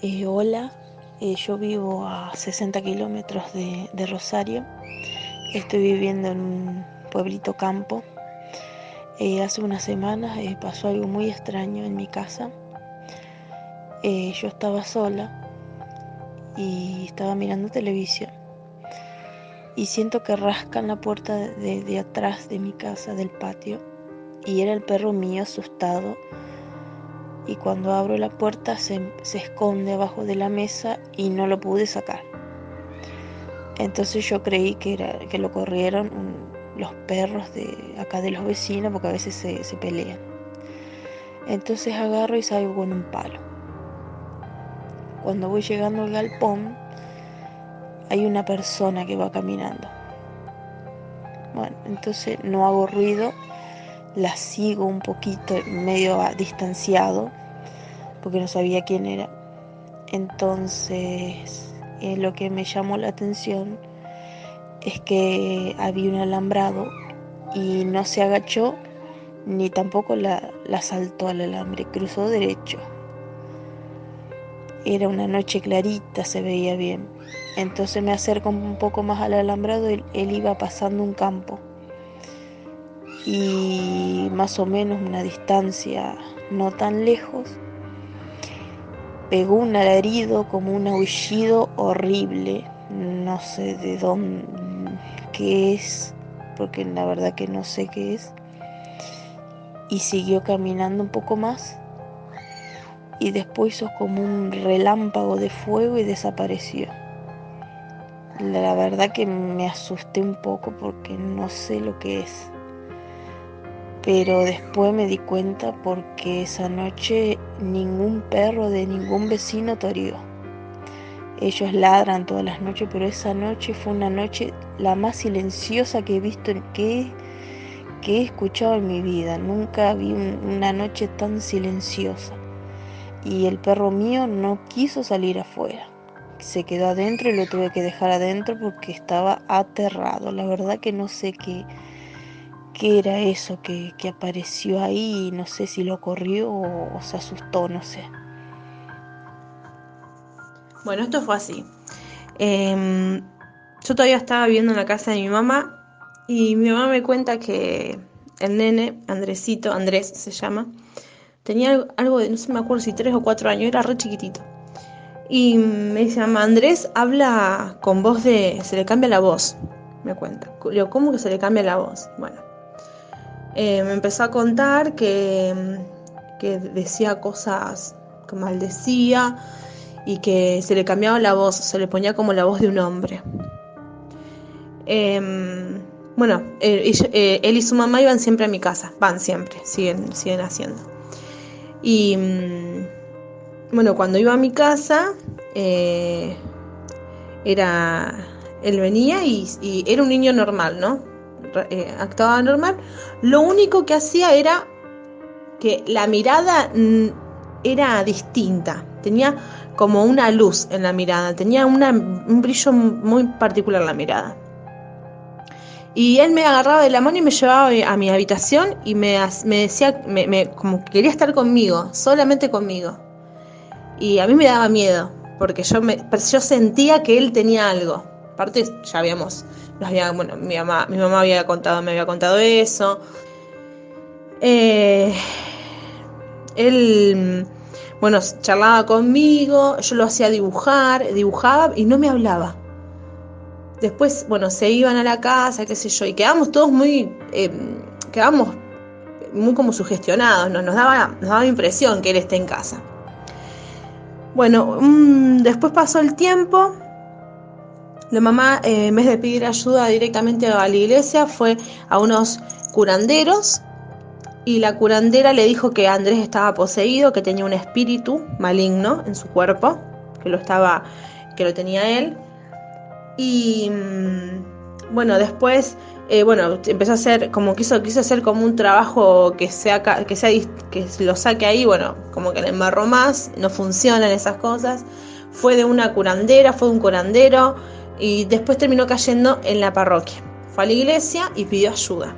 Hola, yo vivo a 60 kilómetros de Rosario. Estoy viviendo en un pueblito campo. Hace unas semanas pasó algo muy extraño en mi casa. Yo estaba sola y estaba mirando televisión y siento que rascan la puerta de atrás de mi casa, del patio, y era el perro mío asustado. Y cuando abro la puerta se esconde abajo de la mesa y no lo pude sacar. Entonces yo creí que lo corrieron los perros de acá de los vecinos, porque a veces se pelean. Entonces agarro y salgo con un palo. Cuando voy llegando al galpón, hay una persona que va caminando. Bueno, entonces no hago ruido, la sigo un poquito, medio distanciado, porque no sabía quién era. Entonces, lo que me llamó la atención es que había un alambrado y no se agachó ni tampoco la saltó al alambre, cruzó derecho. Era una noche clarita, se veía bien. Entonces me acerco un poco más al alambrado, él iba pasando un campo y más o menos una distancia no tan lejos, pegó un alarido como un aullido horrible, no sé de dónde, qué es, porque la verdad que no sé qué es, y siguió caminando un poco más y después hizo como un relámpago de fuego y desapareció. La verdad que me asusté un poco porque no sé lo que es, pero después me di cuenta porque esa noche ningún perro de ningún vecino toreó. Ellos ladran todas las noches, pero esa noche fue una noche la más silenciosa que he visto, que he escuchado en mi vida. Nunca vi una noche tan silenciosa. Y el perro mío no quiso salir afuera. Se quedó adentro y lo tuve que dejar adentro porque estaba aterrado. La verdad que no sé qué era eso que apareció ahí. No sé si lo corrió o se asustó, no sé. Bueno, esto fue así. Yo todavía estaba viviendo en la casa de mi mamá y mi mamá me cuenta que el nene, Andrés se llama, tenía algo de, no sé, me acuerdo si 3 o 4 años, era re chiquitito. Y me dice, mamá, Andrés habla con voz de, se le cambia la voz, me cuenta. Le digo, ¿cómo que se le cambia la voz? Bueno, me empezó a contar que decía cosas que maldecía y que se le cambiaba la voz, se le ponía como la voz de un hombre. Bueno, él y su mamá iban siempre a mi casa, van siempre, siguen haciendo. Y bueno, cuando iba a mi casa, eh, era, él venía y era un niño normal, ¿no? Actuaba normal. Lo único que hacía era que la mirada era distinta, tenía como una luz en la mirada, tenía un brillo muy particular en la mirada. Y él me agarraba de la mano y me llevaba a mi habitación y me decía, como que quería estar conmigo, solamente conmigo. Y a mí me daba miedo, porque yo sentía que él tenía algo. Aparte, ya bueno, mi mamá me había contado eso. Eh, Él, bueno, charlaba conmigo, yo lo hacía dibujaba y no me hablaba. Después, bueno, se iban a la casa, qué sé yo, y quedamos muy como sugestionados, ¿no? Nos daba impresión que él esté en casa. Bueno, después pasó el tiempo, la mamá, en vez de pedir ayuda directamente a la iglesia, fue a unos curanderos y la curandera le dijo que Andrés estaba poseído, que tenía un espíritu maligno en su cuerpo, que lo tenía él. Y bueno, después, bueno, empezó a hacer, como quiso hacer como un trabajo que lo saque ahí, bueno, como que le embarró más, no funcionan esas cosas. Fue de un curandero, y después terminó cayendo en la parroquia. Fue a la iglesia y pidió ayuda.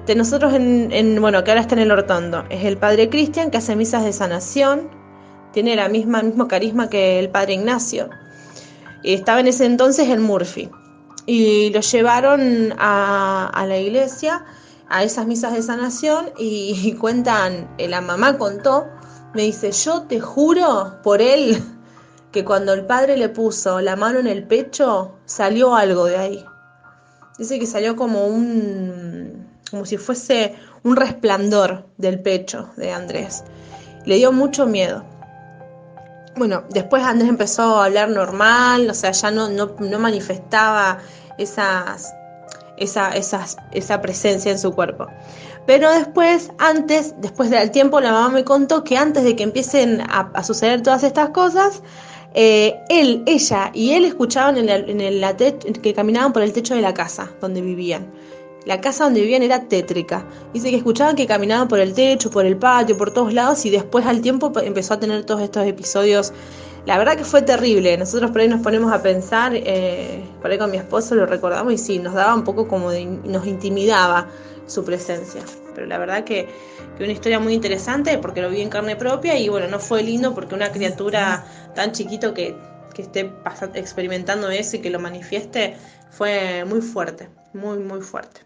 De nosotros bueno, que ahora está en el Hortondo, es el padre Cristian, que hace misas de sanación. tiene el mismo carisma que el padre Ignacio. Estaba en ese entonces en Murphy. Y lo llevaron a la iglesia, a esas misas de sanación, y cuentan, la mamá contó, me dice, yo te juro por él que cuando el padre le puso la mano en el pecho, salió algo de ahí. Dice que salió como si fuese un resplandor del pecho de Andrés. Le dio mucho miedo. Bueno, después Andrés empezó a hablar normal, o sea, ya no manifestaba esa presencia en su cuerpo. Pero después del tiempo, la mamá me contó que antes de que empiecen a suceder todas estas cosas, ella y él escuchaban que caminaban por el techo de la casa donde vivían. La casa donde vivían era tétrica. Dice que escuchaban que caminaban por el techo, por el patio, por todos lados, y después al tiempo empezó a tener todos estos episodios. La verdad que fue terrible. Nosotros por ahí nos ponemos a pensar, por ahí con mi esposo lo recordamos y sí, nos daba un poco nos intimidaba su presencia. Pero la verdad que una historia muy interesante porque lo vi en carne propia y bueno, no fue lindo porque una criatura tan chiquito que esté experimentando eso y que lo manifieste fue muy fuerte, muy, muy fuerte.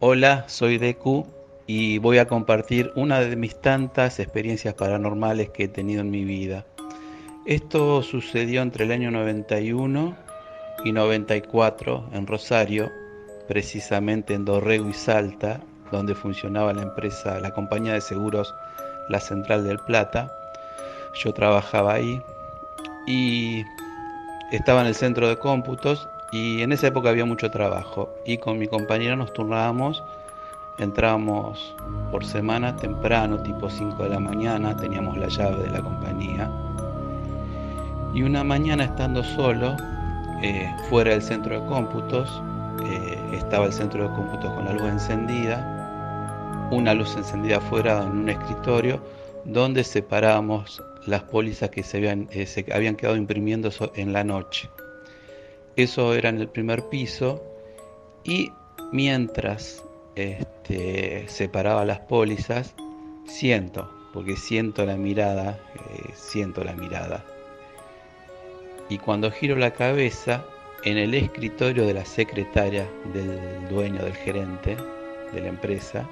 Hola, soy Deku y voy a compartir una de mis tantas experiencias paranormales que he tenido en mi vida. Esto sucedió entre el año 91 y 94 en Rosario, precisamente en Dorrego y Salta, donde funcionaba la compañía de seguros La Central del Plata. Yo trabajaba ahí y estaba en el centro de cómputos. Y en esa época había mucho trabajo y con mi compañera nos turnábamos, entrábamos por semana temprano, tipo 5 de la mañana, teníamos la llave de la compañía. Y una mañana estando solo, fuera del centro de cómputos, estaba el centro de cómputos con la luz encendida, una luz encendida afuera en un escritorio donde separábamos las pólizas que se habían quedado imprimiendo en la noche. Eso era en el primer piso y mientras separaba las pólizas, siento la mirada. Y cuando giro la cabeza, en el escritorio de la secretaria del dueño, del gerente de la empresa,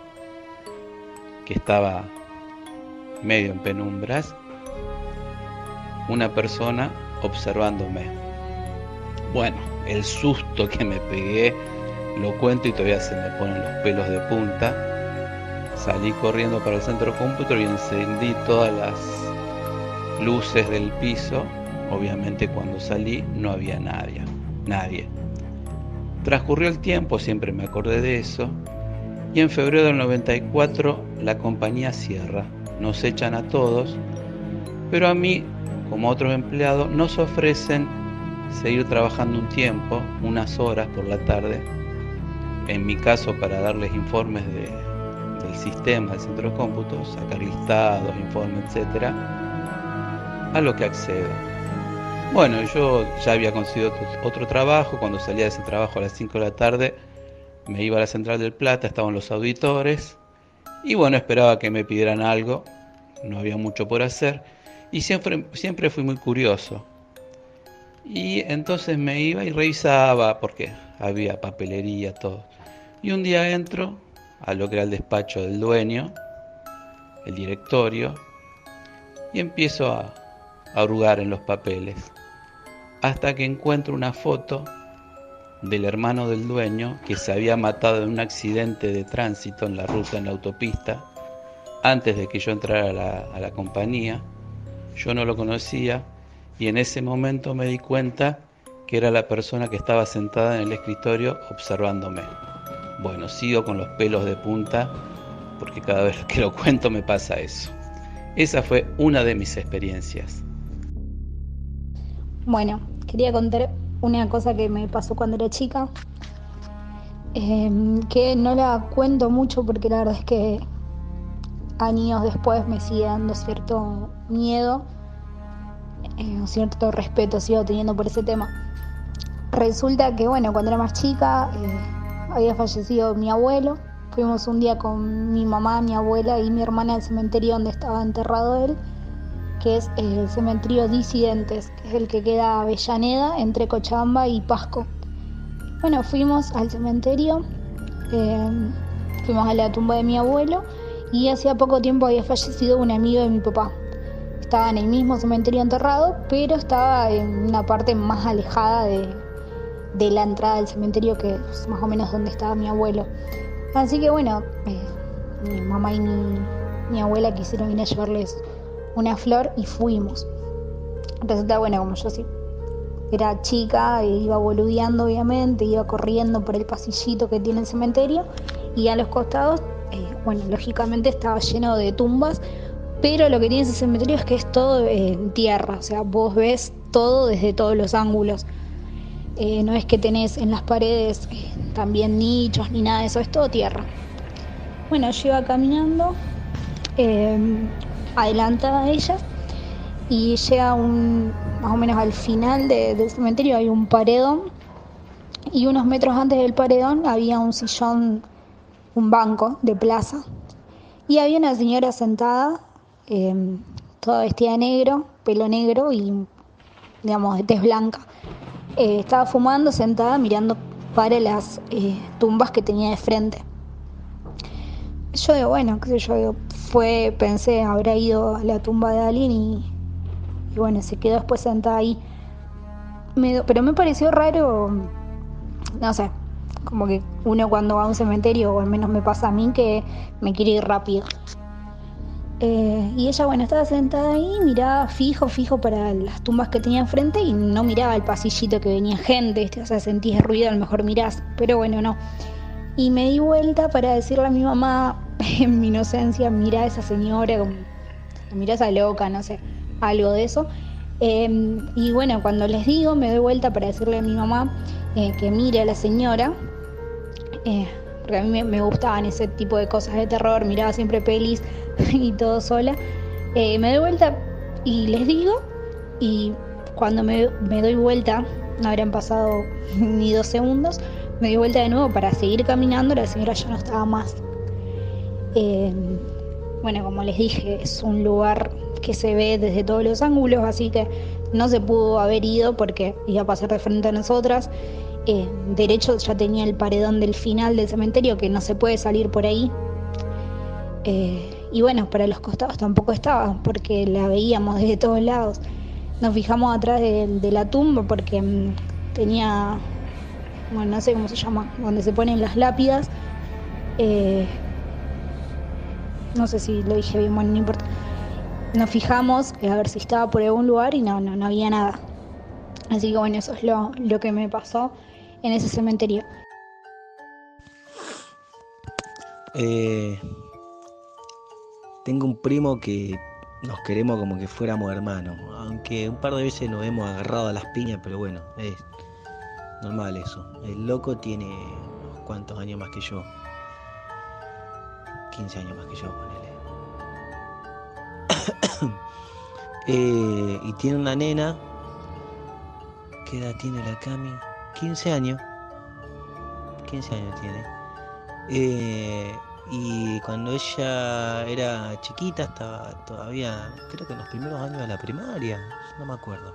que estaba medio en penumbras, una persona observándome. Bueno, el susto que me pegué, lo cuento y todavía se me ponen los pelos de punta. Salí corriendo para el centro de cómputo y encendí todas las luces del piso. Obviamente cuando salí no había nadie. Transcurrió el tiempo, siempre me acordé de eso, y en febrero del 94 la compañía cierra. Nos echan a todos, pero a mí, como a otros empleados, nos ofrecen seguir trabajando un tiempo, unas horas por la tarde, en mi caso para darles informes del sistema del centro de cómputo, sacar listados, informes, etc. A lo que accedo. Bueno, yo ya había conseguido otro trabajo. Cuando salía de ese trabajo a las 5 de la tarde me iba a la Central del Plata, estaban los auditores y bueno, esperaba que me pidieran algo, no había mucho por hacer y siempre fui muy curioso. Y entonces me iba y revisaba porque había papelería, todo. Y un día entro a lo que era el despacho del dueño, el directorio, y empiezo a hurgar en los papeles. Hasta que encuentro una foto del hermano del dueño que se había matado en un accidente de tránsito en la ruta, en la autopista, antes de que yo entrara a la compañía. Yo no lo conocía. Y en ese momento me di cuenta que era la persona que estaba sentada en el escritorio observándome. Bueno, sigo con los pelos de punta porque cada vez que lo cuento me pasa eso. Esa fue una de mis experiencias. Bueno, quería contar una cosa que me pasó cuando era chica, que no la cuento mucho porque la verdad es que años después me sigue dando cierto miedo. Cierto respeto sigo teniendo por ese tema. Resulta que bueno, cuando era más chica había fallecido mi abuelo. Fuimos un día con mi mamá, mi abuela y mi hermana al cementerio donde estaba enterrado él que es el cementerio Disidentes, que es el que queda a Avellaneda, entre Cochabamba y Pasco. Bueno, fuimos al cementerio, fuimos a la tumba de mi abuelo y hacía poco tiempo había fallecido un amigo de mi papá. Estaba en el mismo cementerio enterrado, pero estaba en una parte más alejada de la entrada del cementerio, que es más o menos donde estaba mi abuelo. Así que bueno, mi mamá y mi abuela quisieron ir a llevarles una flor y fuimos. Resulta, bueno, como yo sí era chica, iba boludeando obviamente, iba corriendo por el pasillito que tiene el cementerio y a los costados, bueno, lógicamente estaba lleno de tumbas, pero lo que tiene ese cementerio es que es todo en tierra, o sea, vos ves todo desde todos los ángulos. No es que tenés en las paredes también nichos ni nada de eso, es todo tierra. Bueno, yo iba caminando adelantada a ella y llega más o menos al final del cementerio hay un paredón y unos metros antes del paredón había un sillón, un banco de plaza y había una señora sentada, toda vestida de negro, pelo negro y digamos de tez blanca. Estaba fumando sentada mirando para las tumbas que tenía de frente. Yo digo, bueno, qué sé yo, pensé, habrá ido a la tumba de alguien y bueno, se quedó después sentada ahí. Pero me pareció raro, no sé, como que uno cuando va a un cementerio, o al menos me pasa a mí, que me quiere ir rápido. Y ella, bueno, estaba sentada ahí, miraba fijo para las tumbas que tenía enfrente y no miraba el pasillito que venía gente, ¿viste? O sea, sentís el ruido, a lo mejor mirás, pero bueno, no. Y me di vuelta para decirle a mi mamá, en mi inocencia, mira a esa señora, mira a esa loca, no sé, algo de eso. Y bueno, cuando les digo, me doy vuelta para decirle a mi mamá que mire a la señora, porque a mí me gustaban ese tipo de cosas de terror, miraba siempre pelis y todo sola. Me doy vuelta y les digo, y cuando me doy vuelta, no habrán pasado ni 2 segundos, me doy vuelta de nuevo para seguir caminando, la señora ya no estaba más. Bueno, como les dije, es un lugar que se ve desde todos los ángulos, así que no se pudo haber ido porque iba a pasar de frente a nosotras. Derecho ya tenía el paredón del final del cementerio, que no se puede salir por ahí. Y bueno, para los costados tampoco estaba, porque la veíamos desde todos lados. Nos fijamos atrás de la tumba porque tenía, bueno, no sé cómo se llama, donde se ponen las lápidas. No sé si lo dije bien, bueno, no importa. Nos fijamos a ver si estaba por algún lugar y no había nada. Así que bueno, eso es lo que me pasó en ese cementerio. Tengo un primo que nos queremos como que fuéramos hermanos, aunque un par de veces nos hemos agarrado a las piñas, pero bueno, es normal eso. El loco tiene unos cuantos años más que yo, 15 años más que yo, ponele. Y tiene una nena. ¿Qué edad tiene la Cami? 15 años. 15 años tiene. Y cuando ella era chiquita, estaba todavía, creo que en los primeros años de la primaria, no me acuerdo.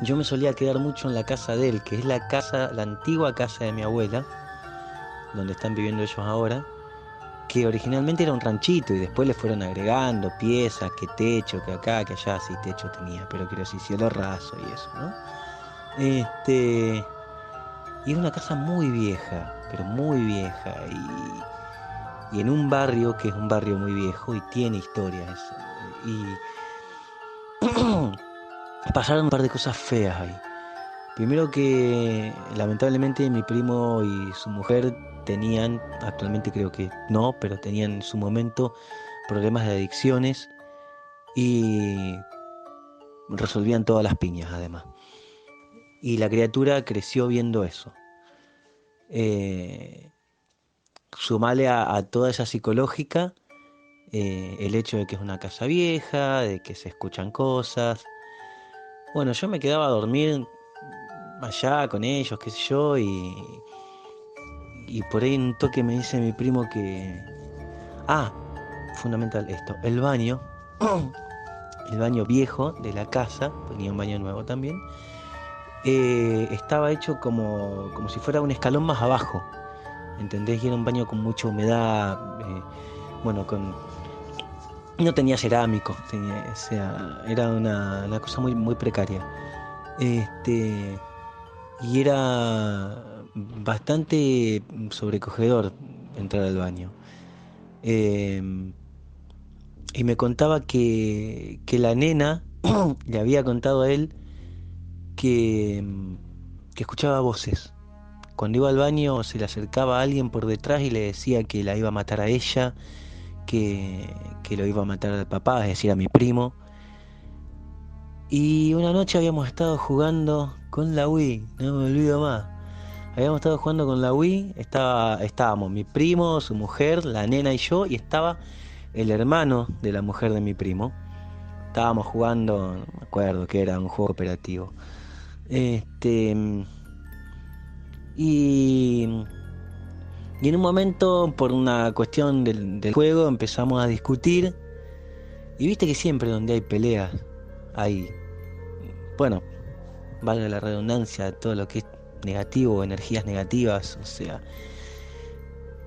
Yo me solía quedar mucho en la casa de él, que es la antigua casa de mi abuela, donde están viviendo ellos ahora, que originalmente era un ranchito y después le fueron agregando piezas, que techo, que acá, que allá, sí, techo tenía, pero quiero decir cielo raso y eso, ¿no? Y es una casa muy vieja, pero muy vieja, y en un barrio que es un barrio muy viejo y tiene historias. Y pasaron un par de cosas feas ahí. Primero que lamentablemente mi primo y su mujer tenían, actualmente creo que no, pero tenían en su momento problemas de adicciones y resolvían todas las piñas además. Y la criatura creció viendo eso. Sumale a toda esa psicológica el hecho de que es una casa vieja, de que se escuchan cosas. Bueno, yo me quedaba a dormir allá con ellos, qué sé yo, y por ahí un toque me dice mi primo que... fundamental esto. El baño, el baño viejo de la casa, tenía un baño nuevo también, estaba hecho como si fuera un escalón más abajo, ¿entendés? Y era un baño con mucha humedad, bueno, no tenía cerámico, o sea, era una cosa muy precaria. Y era bastante sobrecogedor entrar al baño. Eh, y me contaba que la nena le había contado a él que, que escuchaba voces. Cuando iba al baño se le acercaba a alguien por detrás y le decía que la iba a matar a ella, que lo iba a matar al papá, es decir, a mi primo. Y una noche habíamos estado jugando con la Wii, no me olvido más. Habíamos estado jugando con la Wii, estábamos mi primo, su mujer, la nena y yo, y estaba el hermano de la mujer de mi primo. Estábamos jugando, no me acuerdo que era un juego operativo. Este, y, y en un momento, por una cuestión del juego, empezamos a discutir. Y viste que siempre donde hay peleas, hay, bueno, valga la redundancia, todo lo que es negativo, energías negativas, o sea.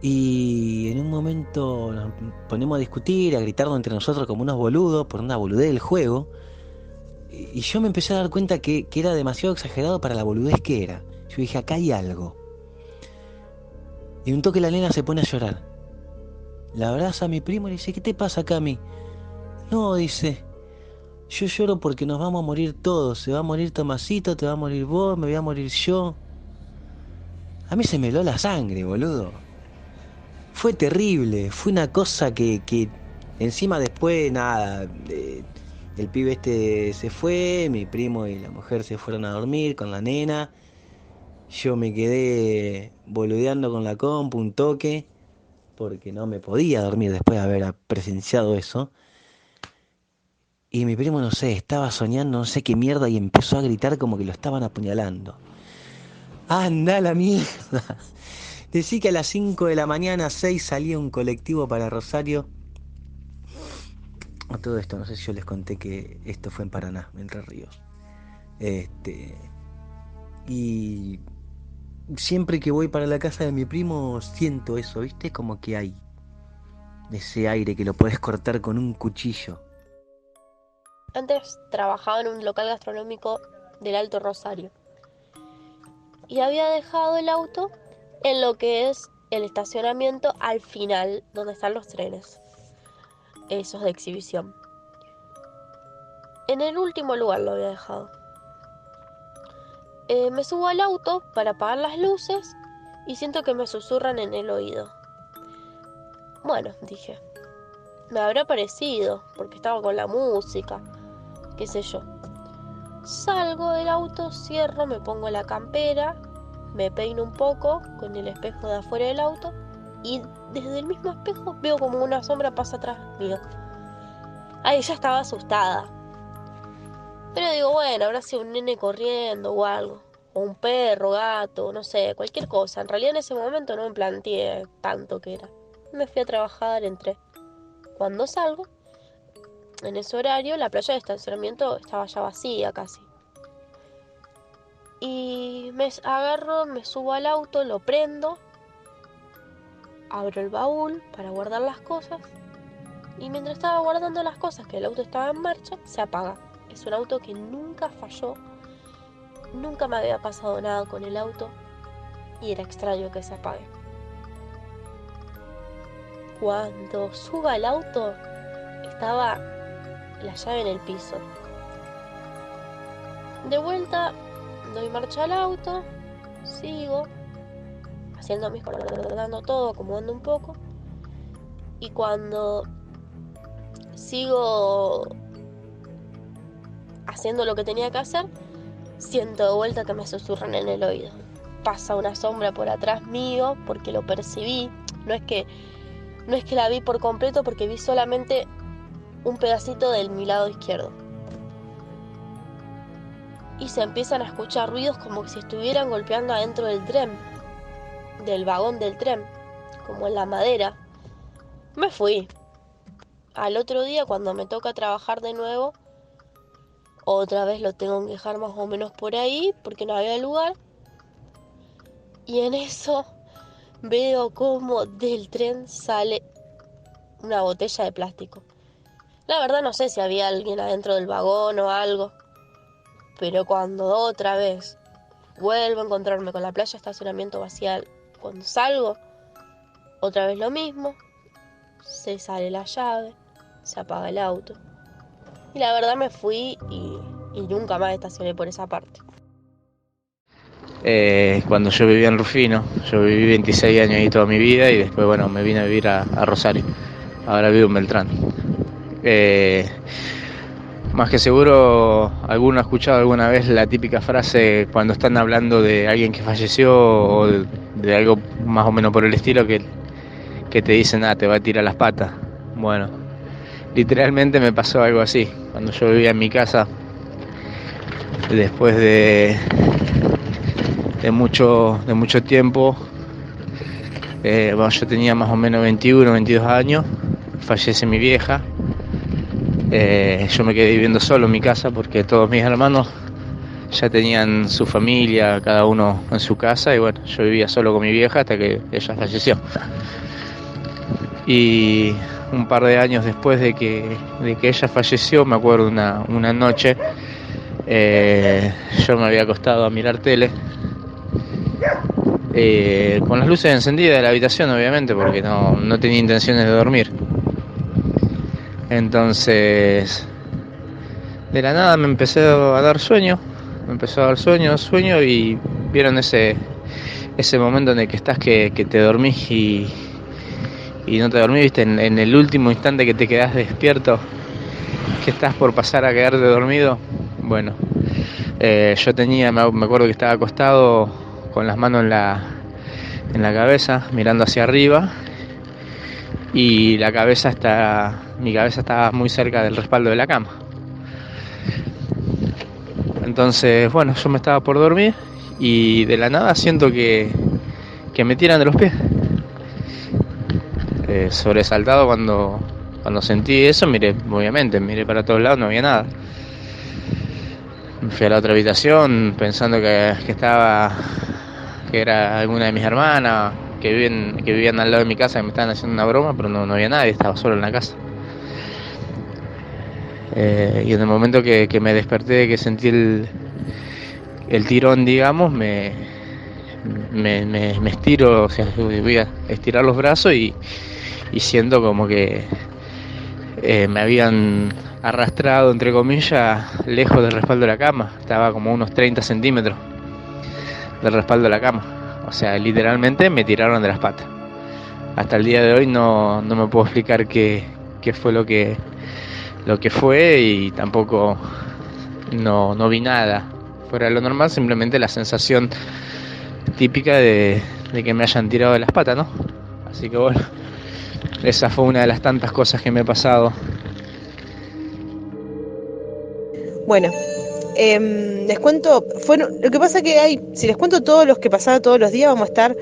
Y en un momento nos ponemos a discutir, a gritarnos entre nosotros como unos boludos por una boludez del juego. Y yo me empecé a dar cuenta que era demasiado exagerado para la boludez que era. Yo dije, acá hay algo. Y un toque la nena se pone a llorar. La abraza a mi primo y le dice, ¿qué te pasa, Cami? No, dice, yo lloro porque nos vamos a morir todos. Se va a morir Tomasito, te va a morir vos, me voy a morir yo. A mí se me heló la sangre, boludo. Fue terrible, fue una cosa que encima después, nada, el pibe este se fue, mi primo y la mujer se fueron a dormir con la nena. Yo me quedé boludeando con la compu un toque, porque no me podía dormir después de haber presenciado eso. Y mi primo, no sé, estaba soñando no sé qué mierda y empezó a gritar como que lo estaban apuñalando. ¡Anda la mierda! Decí que a las 5 de la mañana, 6, salía un colectivo para Rosario. A todo esto, no sé si yo les conté que esto fue en Paraná, Entre Ríos. Y siempre que voy para la casa de mi primo siento eso, ¿viste? Como que hay ese aire que lo podés cortar con un cuchillo. Antes trabajaba en un local gastronómico del Alto Rosario y había dejado el auto en lo que es el estacionamiento al final, donde están los trenes, esos de exhibición. En el último lugar lo había dejado. Me subo al auto para apagar las luces y siento que me susurran en el oído. Bueno, dije, me habrá parecido, porque estaba con la música, qué sé yo. Salgo del auto, cierro, me pongo la campera, me peino un poco con el espejo de afuera del auto y desde el mismo espejo veo como una sombra pasa atrás mío. Ahí ya estaba asustada. Pero digo, bueno, habrá sido un nene corriendo o algo. O un perro, gato, no sé, cualquier cosa. En realidad en ese momento no me planteé tanto que era. Me fui a trabajar, entré. Cuando salgo, en ese horario, la playa de estacionamiento estaba ya vacía casi. Y me agarro, me subo al auto, lo prendo, abro el baúl para guardar las cosas. Y mientras estaba guardando las cosas, que el auto estaba en marcha, se apaga. Es un auto que nunca falló. Nunca me había pasado nada con el auto. Y era extraño que se apague. Cuando subo al auto, estaba la llave en el piso. De vuelta, doy marcha al auto, sigo haciendo mis cosas, dando todo, acomodando un poco. Y cuando sigo haciendo lo que tenía que hacer, siento de vuelta que me susurran en el oído. Pasa una sombra por atrás mío porque lo percibí. No es que la vi por completo porque vi solamente un pedacito de mi lado izquierdo. Y se empiezan a escuchar ruidos como si estuvieran golpeando adentro del tren, del vagón del tren, como en la madera. Me fui. al otro día cuando me toca trabajar de nuevo, otra vez lo tengo que dejar más o menos por ahí porque no había lugar. Y en eso veo como del tren sale una botella de plástico. La verdad no sé si había alguien adentro del vagón o algo, pero cuando otra vez vuelvo a encontrarme con la playa de estacionamiento vacía, cuando salgo, otra vez lo mismo, se sale la llave, se apaga el auto. Y la verdad me fui y nunca más estacioné por esa parte. Cuando yo vivía en Rufino, yo viví 26 años ahí toda mi vida y después, bueno, me vine a vivir a Rosario. Ahora vivo en Beltrán. Más que seguro, alguno ha escuchado alguna vez la típica frase cuando están hablando de alguien que falleció o de algo más o menos por el estilo que te dicen, te va a tirar las patas. Bueno, literalmente me pasó algo así. Cuando yo vivía en mi casa, después de mucho tiempo, yo tenía más o menos 21, 22 años, fallece mi vieja. Yo me quedé viviendo solo en mi casa porque todos mis hermanos ya tenían su familia, cada uno en su casa, y bueno, yo vivía solo con mi vieja hasta que ella falleció. Y un par de años después de que ella falleció, me acuerdo una noche, yo me había acostado a mirar tele, con las luces encendidas de la habitación, obviamente, porque no tenía intenciones de dormir. Entonces, de la nada me empezó a dar sueño, y vieron ese momento en el que estás que te dormís y no te dormís, viste, en el último instante que te quedás despierto, que estás por pasar a quedarte dormido. Bueno, me acuerdo que estaba acostado con las manos en la cabeza, mirando hacia arriba, y mi cabeza estaba muy cerca del respaldo de la cama. Entonces, bueno, yo me estaba por dormir y de la nada siento que me tiran de los pies. Sobresaltado cuando sentí eso, miré para todos lados, no había nada. Me fui a la otra habitación pensando que era alguna de mis hermanas que vivían al lado de mi casa, que me estaban haciendo una broma, pero no había nadie, estaba solo en la casa. Y en el momento que me desperté, que sentí el tirón, digamos, me estiro, o sea, voy a estirar los brazos y siento como que me habían arrastrado, entre comillas, lejos del respaldo de la cama. Estaba como a unos 30 centímetros del respaldo de la cama. O sea, literalmente me tiraron de las patas. Hasta el día de hoy no me puedo explicar qué fue lo que fue, y tampoco no vi nada fuera de lo normal, simplemente la sensación típica de que me hayan tirado de las patas, ¿no? Así que bueno, esa fue una de las tantas cosas que me he pasado. Bueno, les cuento, lo que pasa que si les cuento todos los que pasaban todos los días, vamos a estar,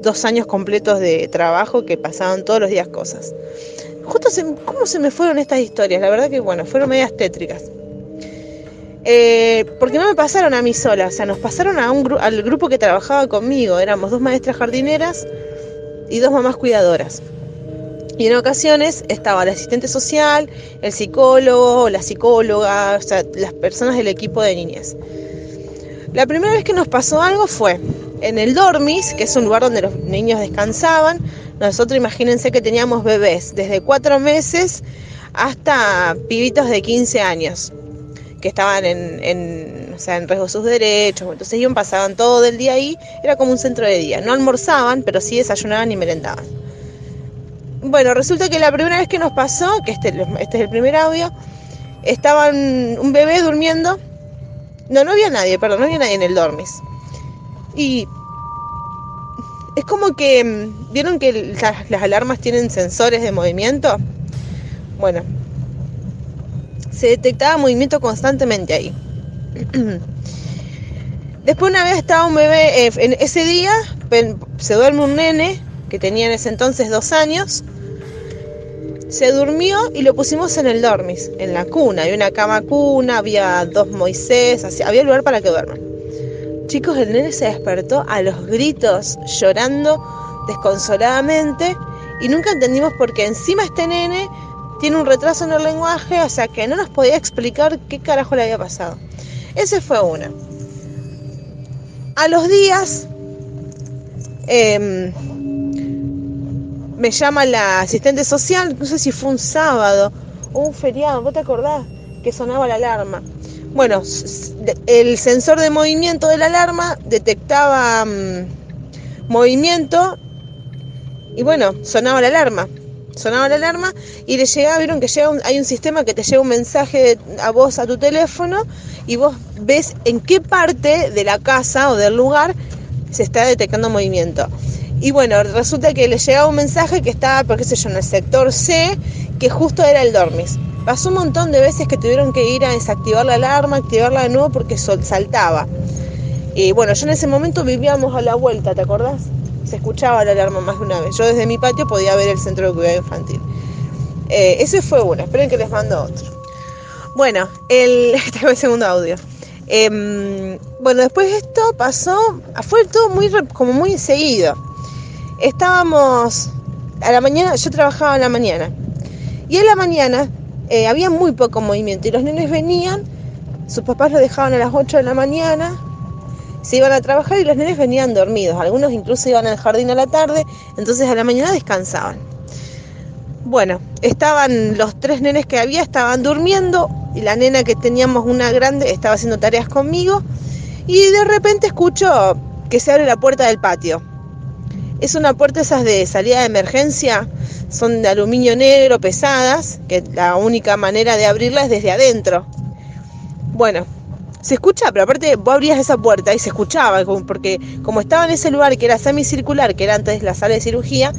2 años completos de trabajo que pasaban todos los días cosas. Justo cómo se me fueron estas historias, la verdad que bueno, fueron medias tétricas. Porque no me pasaron a mí sola, o sea, nos pasaron al grupo que trabajaba conmigo. Éramos 2 maestras jardineras y 2 mamás cuidadoras. Y en ocasiones estaba el asistente social, el psicólogo, la psicóloga, o sea, las personas del equipo de niñez. La primera vez que nos pasó algo fue en el dormis, que es un lugar donde los niños descansaban. Nosotros, imagínense que teníamos bebés desde 4 meses hasta pibitos de 15 años, que estaban en riesgo de sus derechos. Entonces ellos pasaban todo el día ahí, era como un centro de día. No almorzaban, pero sí desayunaban y merendaban. Bueno, resulta que la primera vez que nos pasó, que este es el primer audio, estaban un bebé durmiendo. No había nadie en el dormis. Y es como que, ¿vieron que las alarmas tienen sensores de movimiento? Bueno, se detectaba movimiento constantemente ahí. Después una vez estaba un bebé, en ese día se duerme un nene que tenía en ese entonces 2 años, Se durmió y lo pusimos en el dormis, en la cuna. Había una cama cuna, había 2 Moisés, había lugar para que duerman. Chicos, el nene se despertó a los gritos, llorando desconsoladamente, y nunca entendimos por qué. Encima este nene tiene un retraso en el lenguaje, o sea que no nos podía explicar qué carajo le había pasado. Ese fue uno. A los días me llama la asistente social, no sé si fue un sábado o un feriado, ¿vos te acordás? Que sonaba la alarma. Bueno, el sensor de movimiento de la alarma detectaba movimiento y bueno, sonaba la alarma y le llegaba, vieron que hay un sistema que te llega un mensaje a vos a tu teléfono y vos ves en qué parte de la casa o del lugar se está detectando movimiento. Y bueno, resulta que le llegaba un mensaje que estaba, por qué sé yo, en el sector C, que justo era el dormis. Pasó un montón de veces que tuvieron que ir a desactivar la alarma, activarla de nuevo porque saltaba. Y bueno, yo en ese momento vivíamos a la vuelta, ¿te acordás? Se escuchaba la alarma más de una vez. Yo desde mi patio podía ver el centro de cuidado infantil. Ese fue uno, esperen que les mando otro. Bueno, este fue el segundo audio. Bueno, después de esto pasó, fue todo muy seguido. Estábamos a la mañana, yo trabajaba en la mañana. Y en la mañana había muy poco movimiento y los nenes venían, sus papás los dejaban a las 8 de la mañana, se iban a trabajar y los nenes venían dormidos. Algunos incluso iban al jardín a la tarde, entonces a la mañana descansaban. Bueno, estaban los 3 nenes que había, estaban durmiendo y la nena que teníamos, una grande, estaba haciendo tareas conmigo y de repente escucho que se abre la puerta del patio. Es una puerta esas de salida de emergencia, son de aluminio negro, pesadas, que la única manera de abrirla es desde adentro. Bueno, se escucha, pero aparte vos abrías esa puerta y se escuchaba, porque como estaba en ese lugar que era semicircular, que era antes la sala de cirugía,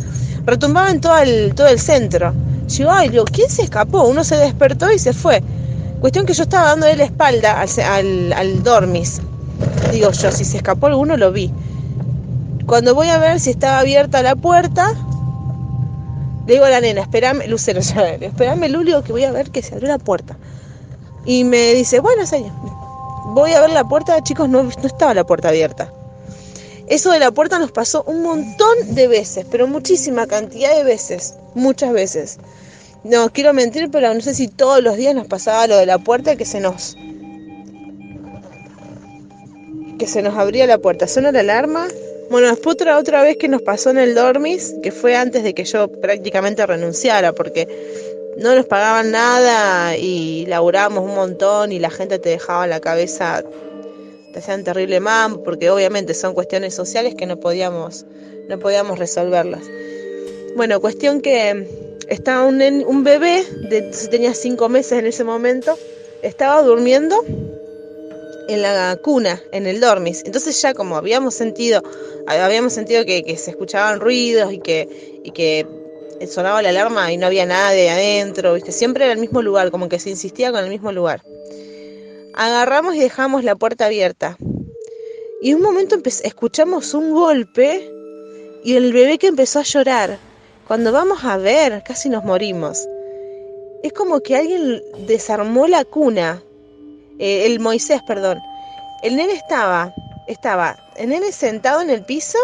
retumbaba en todo el centro. Yo, digo, ¿quién se escapó? Uno se despertó y se fue. Cuestión que yo estaba dándole la espalda al dormis. Digo yo, si se escapó alguno lo vi. Cuando voy a ver si estaba abierta la puerta, le digo a la nena, espérame, Lucero, espérame, Lulio, que voy a ver que se abrió la puerta. Y me dice, bueno, señor, voy a ver la puerta, chicos, no estaba la puerta abierta. Eso de la puerta nos pasó un montón de veces, pero muchísima cantidad de veces, muchas veces. No quiero mentir, pero no sé si todos los días nos pasaba lo de la puerta, que se nos abría la puerta. Suena la alarma. Bueno, después otra vez que nos pasó en el dormis, que fue antes de que yo prácticamente renunciara, porque no nos pagaban nada y laburábamos un montón y la gente te dejaba la cabeza, te hacían terrible mambo, porque obviamente son cuestiones sociales que no podíamos resolverlas. Bueno, cuestión que estaba un bebé, tenía 5 meses en ese momento, estaba durmiendo en la cuna, en el dormis. Entonces ya como habíamos sentido que se escuchaban ruidos y que sonaba la alarma y no había nadie adentro, ¿viste? Siempre era el mismo lugar, como que se insistía con el mismo lugar. Agarramos y dejamos la puerta abierta. Y en un momento escuchamos un golpe y el bebé que empezó a llorar. Cuando vamos a ver, casi nos morimos. Es como que alguien desarmó la cuna. El Moisés, perdón. El nene estaba el nene sentado en el piso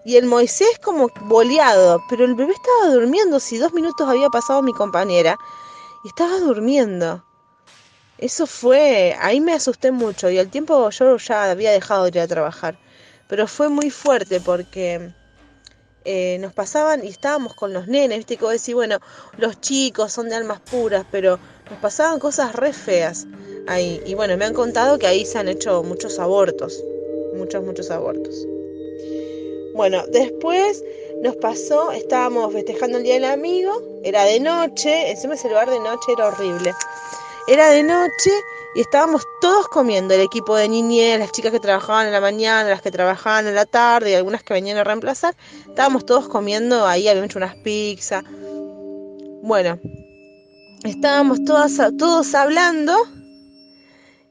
y el Moisés como boleado, pero el bebé estaba durmiendo. Si 2 minutos había pasado mi compañera y estaba durmiendo. Eso fue, ahí me asusté mucho y al tiempo yo ya había dejado de ir a trabajar, pero fue muy fuerte porque nos pasaban y estábamos con los nenes, viste que vos decís, bueno, los chicos son de almas puras, pero nos pasaban cosas re feas ahí. Y bueno, me han contado que ahí se han hecho muchos abortos, muchos abortos. Bueno, después nos pasó, estábamos festejando el Día del Amigo, era de noche, encima ese lugar de noche era horrible. Era de noche y estábamos todos comiendo, el equipo de niñez, las chicas que trabajaban en la mañana, las que trabajaban en la tarde y algunas que venían a reemplazar. Estábamos todos comiendo, ahí habíamos hecho unas pizzas. Bueno, estábamos todos hablando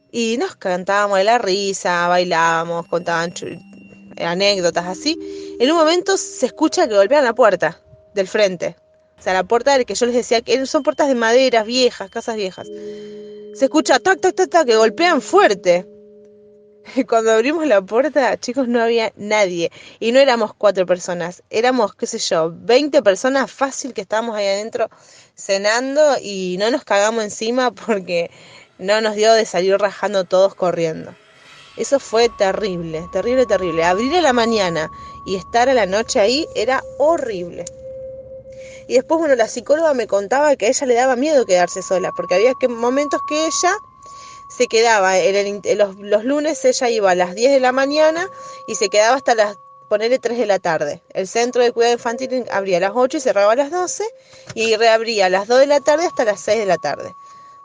y nos cantábamos de la risa, bailábamos, contaban anécdotas así. En un momento se escucha que golpean la puerta del frente. O sea, la puerta del que yo les decía que son puertas de madera viejas, casas viejas. Se escucha tac, tac, tac, tac, que golpean fuerte. Y cuando abrimos la puerta, chicos, no había nadie. Y no éramos 4 personas, éramos, qué sé yo, 20 personas fácil que estábamos ahí adentro cenando y no nos cagamos encima porque no nos dio de salir rajando todos corriendo. Eso fue terrible, terrible, terrible. Abrir a la mañana y estar a la noche ahí era horrible. Y después, bueno, la psicóloga me contaba que a ella le daba miedo quedarse sola, porque había momentos que ella se quedaba, los lunes ella iba a las 10 de la mañana y se quedaba hasta ponele 3 de la tarde. El centro de cuidado infantil abría a las 8 y cerraba a las 12 y reabría a las 2 de la tarde hasta las 6 de la tarde.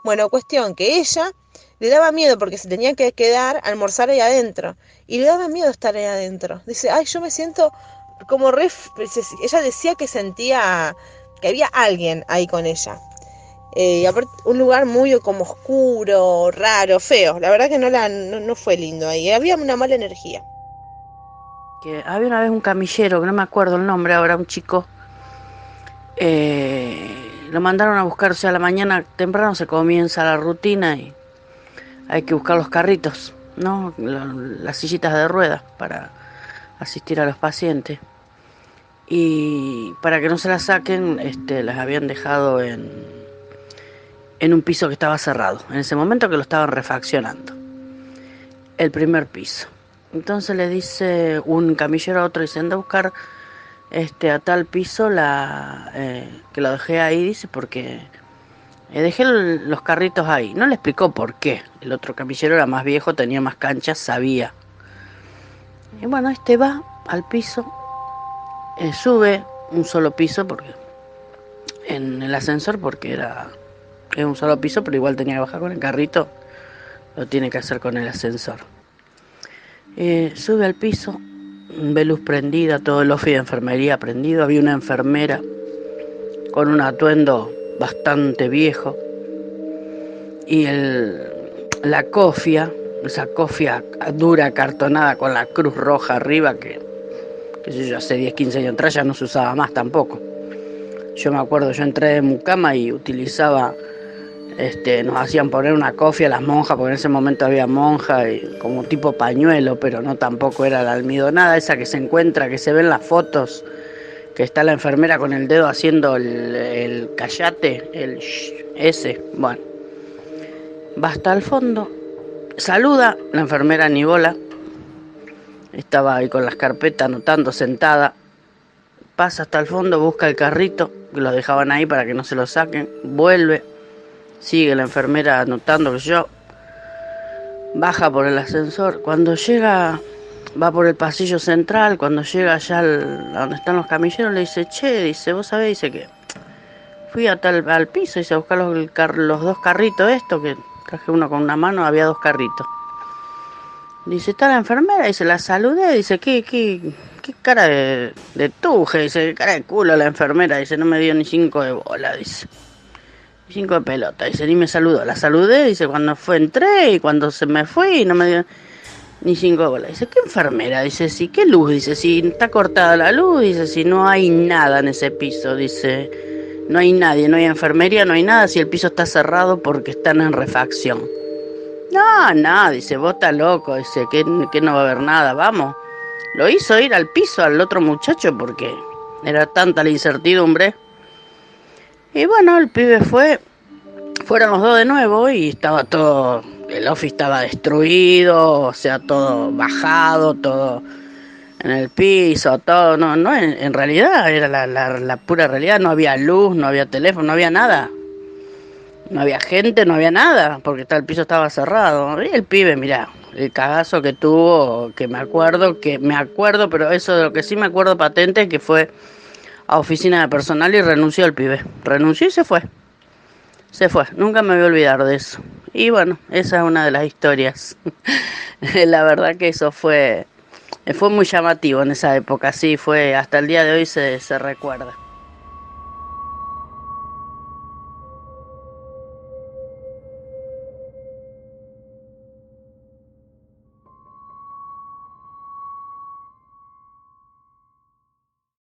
Bueno, cuestión que ella le daba miedo porque se tenía que quedar a almorzar ahí adentro y le daba miedo estar ahí adentro. Dice, ay, yo me siento como ella decía que sentía que había alguien ahí con ella. Y aparte, un lugar muy como oscuro, raro, feo. La verdad que no fue lindo ahí. Había una mala energía. Que había una vez un camillero, que no me acuerdo el nombre ahora, un chico. Lo mandaron a buscar, o sea, a la mañana temprano se comienza la rutina y hay que buscar los carritos, ¿no? Las sillitas de ruedas para asistir a los pacientes. Y para que no se las saquen, las habían dejado en un piso que estaba cerrado, en ese momento que lo estaban refaccionando, el primer piso. Entonces le dice un camillero a otro, dice, anda a buscar a tal piso que lo dejé ahí, dice, porque dejé los carritos ahí. No le explicó por qué. El otro camillero era más viejo, tenía más canchas, sabía. Y bueno, va al piso, sube un solo piso porque en el ascensor, porque es un solo piso, pero igual tenía que bajar con el carrito, lo tiene que hacer con el ascensor. Sube al piso, ve luz prendida, todo el office de enfermería prendido, había una enfermera con un atuendo bastante viejo y la cofia, esa cofia dura, cartonada con la cruz roja arriba, que sé yo, hace 10, 15 años atrás ya no se usaba más tampoco. Yo me acuerdo, yo entré de mucama y utilizaba, nos hacían poner una cofia a las monjas, porque en ese momento había monja, y como tipo pañuelo, pero no tampoco era la almidonada, esa que se encuentra, que se ve en las fotos, que está la enfermera con el dedo haciendo el callate, ese, bueno. Va hasta el fondo, saluda, la enfermera ni bola, estaba ahí con las carpetas anotando sentada, pasa hasta el fondo, busca el carrito, que lo dejaban ahí para que no se lo saquen, vuelve, sigue la enfermera anotando, que yo, baja por el ascensor, cuando llega, va por el pasillo central, cuando llega allá a donde están los camilleros, le dice, che, dice, vos sabés, dice que fui al piso, dice, a buscar los 2 carritos que traje uno con una mano, había 2 carritos. Dice, está la enfermera, dice, la saludé, dice, qué cara de tuje, dice, qué cara de culo la enfermera, dice, no me dio ni 5 de bola, dice, ni 5 de pelota, dice, ni me saludó, la saludé, dice, cuando entré y cuando se me fue y no me dio ni 5 de bola, dice, ¿qué enfermera? Dice, sí, ¿qué luz? Dice, si está cortada la luz, dice, si no hay nada en ese piso, dice, no hay nadie, no hay enfermería, no hay nada, si el piso está cerrado porque están en refacción. No, dice, vos estás loco, dice, que no va a haber nada, vamos. Lo hizo ir al piso al otro muchacho porque era tanta la incertidumbre. Y bueno, el pibe fueron los 2 de nuevo y estaba todo, el office estaba destruido, o sea, todo bajado, todo en el piso, todo, no, en realidad era la pura realidad, no había luz, no había teléfono, no había nada. No había gente, no había nada, porque el piso estaba cerrado. Y el pibe, mirá, el cagazo que tuvo, que me acuerdo, pero eso de lo que sí me acuerdo patente, que fue a oficina de personal y renunció el pibe. Renunció y se fue. Nunca me voy a olvidar de eso. Y bueno, esa es una de las historias. La verdad que eso fue muy llamativo en esa época, sí, hasta el día de hoy se recuerda.